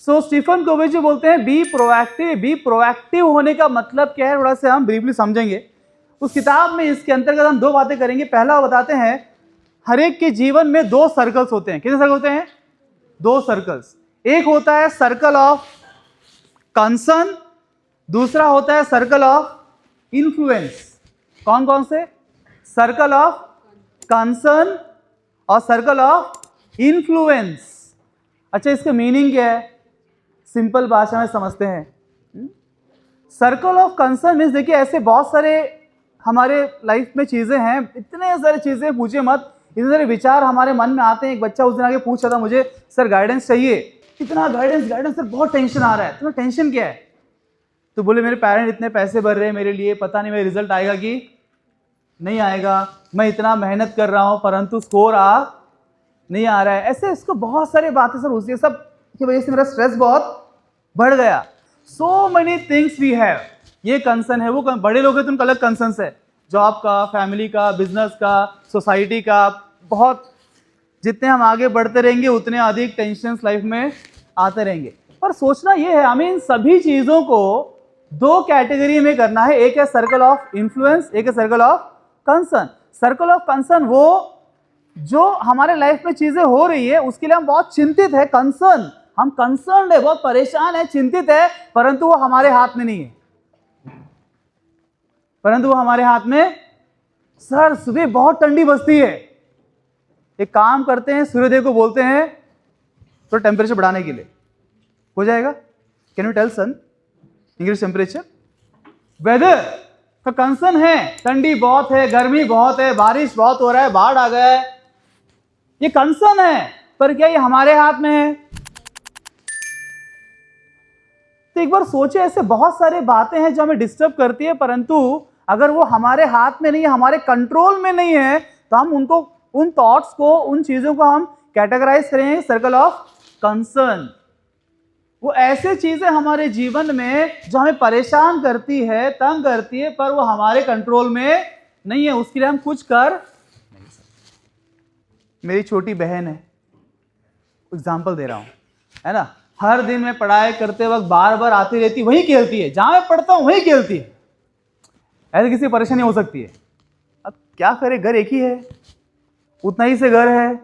सो Stephen कोवी जी बोलते हैं be proactive. Be proactive होने का मतलब क्या है, थोड़ा सा हम ब्रीफली समझेंगे। उस किताब में इसके अंतर्गत हम दो बातें करेंगे। पहला वो बताते हैं हर एक के जीवन में दो सर्कल्स होते हैं। कितने सर्कल होते हैं? दो सर्कल्स। एक होता है सर्कल ऑफ कंसर्न, दूसरा होता है सर्कल ऑफ इन्फ्लुएंस। कौन कौन से? सर्कल ऑफ कंसर्न और सर्कल ऑफ इन्फ्लुएंस। अच्छा, इसका मीनिंग क्या है? सिंपल भाषा में समझते हैं। सर्कल ऑफ कंसर्न मीन्स, देखिए ऐसे बहुत सारे हमारे लाइफ में चीजें हैं, इतने सारे चीजें पूछे मत, इतने सारे विचार हमारे मन में आते हैं। एक बच्चा उस दिन आके पूछ रहा था मुझे, सर गाइडेंस चाहिए, इतना गाइडेंस सर, बहुत टेंशन आ रहा है। तुम्हें टेंशन क्या है? तो बोले मेरे पेरेंट इतने पैसे भर रहे हैं मेरे लिए, पता नहीं मेरा रिजल्ट आएगा कि नहीं आएगा, मैं इतना मेहनत कर रहा हूं परंतु स्कोर नहीं आ रहा है। ऐसे इसको बहुत सारी बातें सर होती है, सब की वजह से मेरा स्ट्रेस बहुत बढ़ गया। So many things we have. ये कंसर्न है, वो बड़े लोग हैं तो उनका अलग कंसर्न है, जॉब का, फैमिली का, बिजनेस का, सोसाइटी का। बहुत जितने हम आगे बढ़ते रहेंगे उतने अधिक टेंशन लाइफ में आते रहेंगे। पर सोचना ये है हमें इन सभी चीजों को दो कैटेगरी में करना है। एक है सर्कल ऑफ इन्फ्लुएंस, एक है circle of concern. Circle of concern वो जो हमारे लाइफ में चीजें हो रही है उसके लिए हम बहुत चिंतित है। कंसर्न, हम कंसर्न है, बहुत परेशान है, चिंतित है, परंतु वो हमारे हाथ में नहीं है। परंतु वो हमारे हाथ में, सर सुबह बहुत ठंडी बजती है, एक काम करते हैं सूर्यदेव को बोलते हैं तो टेम्परेचर बढ़ाने के लिए, हो जाएगा। Can you tell sun English temperature? Weather का कंसर्न है, ठंडी बहुत है, गर्मी बहुत है, बारिश बहुत हो रहा है, बाढ़ आ गया है, ये कंसर्न है। पर क्या ये हमारे हाथ में है? तो एक बार सोचे, ऐसे बहुत सारे बातें हैं जो हमें डिस्टर्ब करती है, परंतु अगर वो हमारे हाथ में नहीं है, हमारे कंट्रोल में नहीं है, तो हम उनको, उन थॉट्स को, उन चीजों को हम कैटेगराइज करेंगे सर्कल ऑफ कंसर्न। वो ऐसे चीजें हमारे जीवन में जो हमें परेशान करती है, तंग करती है, पर वो हमारे कंट्रोल में नहीं है, उसके लिए हम कुछ कर नहीं सकते। मेरी छोटी बहन है, एग्जाम्पल दे रहा हूं, है ना, हर दिन मैं पढ़ाई करते वक्त बार बार आती रहती, वहीं खेलती है, जहां मैं पढ़ता हूं वहीं खेलती है। ऐसे किसी परेशानी हो सकती है। अब क्या करे, घर एक ही है, उतना ही से घर है,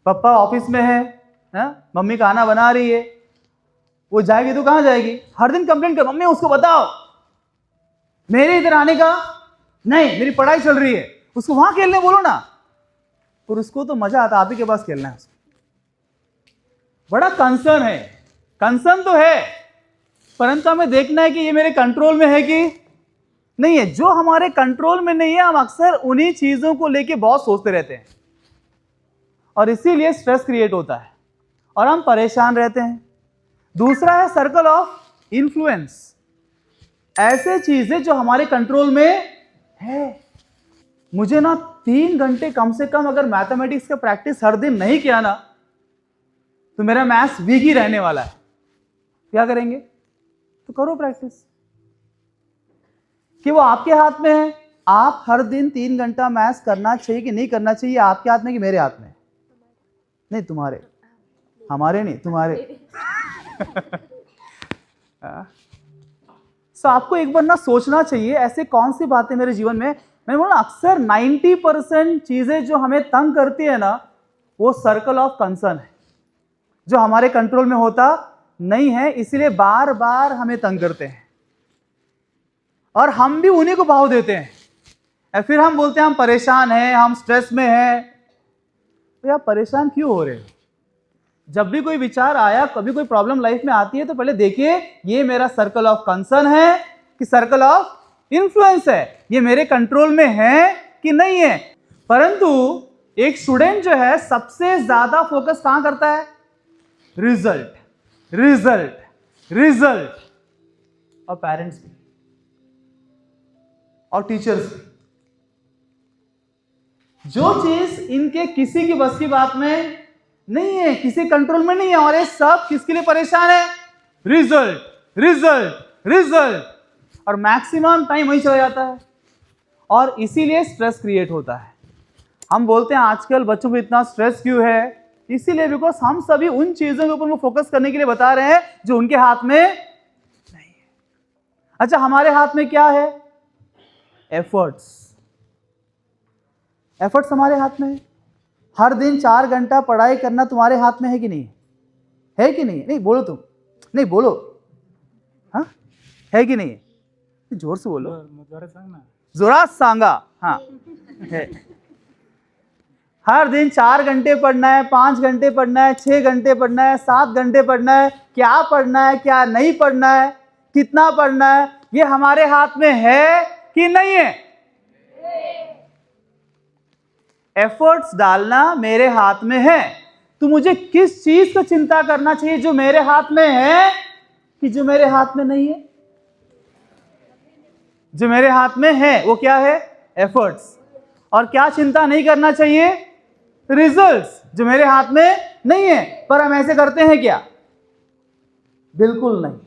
पापा ऑफिस में है, मम्मी खाना बना रही है, वो जाएगी तो कहां जाएगी? हर दिन कंप्लेंट कर, मम्मी उसको बताओ मेरे इधर आने का, नहीं मेरी पढ़ाई चल रही है, उसको वहां खेलने बोलो ना। और उसको तो मजा आता, आप ही के पास खेलना है। उसको बड़ा कंसर्न है, कंसर्न तो है, परंतु हमें देखना है कि ये मेरे कंट्रोल में है कि नहीं है। जो हमारे कंट्रोल में नहीं है, हम अक्सर उन्हीं चीजों को लेके बहुत सोचते रहते हैं और इसीलिए स्ट्रेस क्रिएट होता है और हम परेशान रहते हैं। दूसरा है सर्कल ऑफ इन्फ्लुएंस, ऐसे चीजें जो हमारे कंट्रोल में है। मुझे ना 3 घंटे कम से कम अगर मैथमेटिक्स का प्रैक्टिस हर दिन नहीं किया ना, तो मेरा मैथ्स वीक ही रहने वाला है। क्या करेंगे? तो करो प्रैक्टिस, कि वो आपके हाथ में है। आप हर दिन 3 घंटा मैथ्स करना चाहिए कि नहीं करना चाहिए, आपके हाथ में कि मेरे हाथ में? नहीं तुम्हारे, हमारे नहीं, तुम्हारे। सो आपको एक बार ना सोचना चाहिए ऐसे कौन सी बातें मेरे जीवन में, मैंने बोला अक्सर 90% चीजें जो हमें तंग करती है ना, वो सर्कल ऑफ कंसर्न है, जो हमारे कंट्रोल में होता नहीं है, इसीलिए बार बार हमें तंग करते हैं और हम भी उन्हीं को भाव देते हैं। फिर हम बोलते हैं हम परेशान हैं, हम स्ट्रेस में हैं। तो यार परेशान क्यों हो रहे हो? जब भी कोई विचार आया, कभी कोई प्रॉब्लम लाइफ में आती है, तो पहले देखिए ये मेरा सर्कल ऑफ कंसर्न है कि सर्कल ऑफ इन्फ्लुएंस है, ये मेरे कंट्रोल में है कि नहीं है। परंतु एक स्टूडेंट जो है सबसे ज्यादा फोकस कहां करता है? Result, result, result. और पेरेंट्स भी और टीचर्स भी, जो चीज इनके किसी की बस की बात में नहीं है, किसी कंट्रोल में नहीं है, और ये सब किसके लिए परेशान है? Result, result, result. और मैक्सिमम टाइम वहीं चला जाता है और इसीलिए स्ट्रेस क्रिएट होता है। हम बोलते हैं आजकल बच्चों को इतना स्ट्रेस क्यों है? इसीलिए बिकॉज हम सभी उन चीजों के ऊपर वो फोकस करने के लिए बता रहे हैं जो उनके हाथ में नहीं है। अच्छा, हमारे हाथ में क्या है? एफर्ट्स। एफर्ट्स हमारे हाथ में है। हर दिन 4 घंटा पढ़ाई करना तुम्हारे हाथ में है कि नहीं? है कि नहीं? नहीं बोलो तुम, नहीं बोलो, हाँ है कि नहीं? जोर से बोलो, जोरात सांगा। हाँ है। हर दिन 4 घंटे पढ़ना है, 5 घंटे पढ़ना है, 6 घंटे पढ़ना है, 7 घंटे पढ़ना है। क्या पढ़ना है, क्या नहीं पढ़ना है, कितना पढ़ना है, ये हमारे हाथ में है कि नहीं है? एफर्ट्स डालना मेरे हाथ में है। तो मुझे किस चीज को चिंता करना चाहिए, जो मेरे हाथ में है कि जो मेरे हाथ में नहीं है? जो मेरे हाथ में है वो क्या है? एफर्ट्स। और क्या चिंता नहीं करना चाहिए? रिजल्ट्स, जो मेरे हाथ में नहीं है। पर हम ऐसे करते हैं क्या? बिल्कुल नहीं।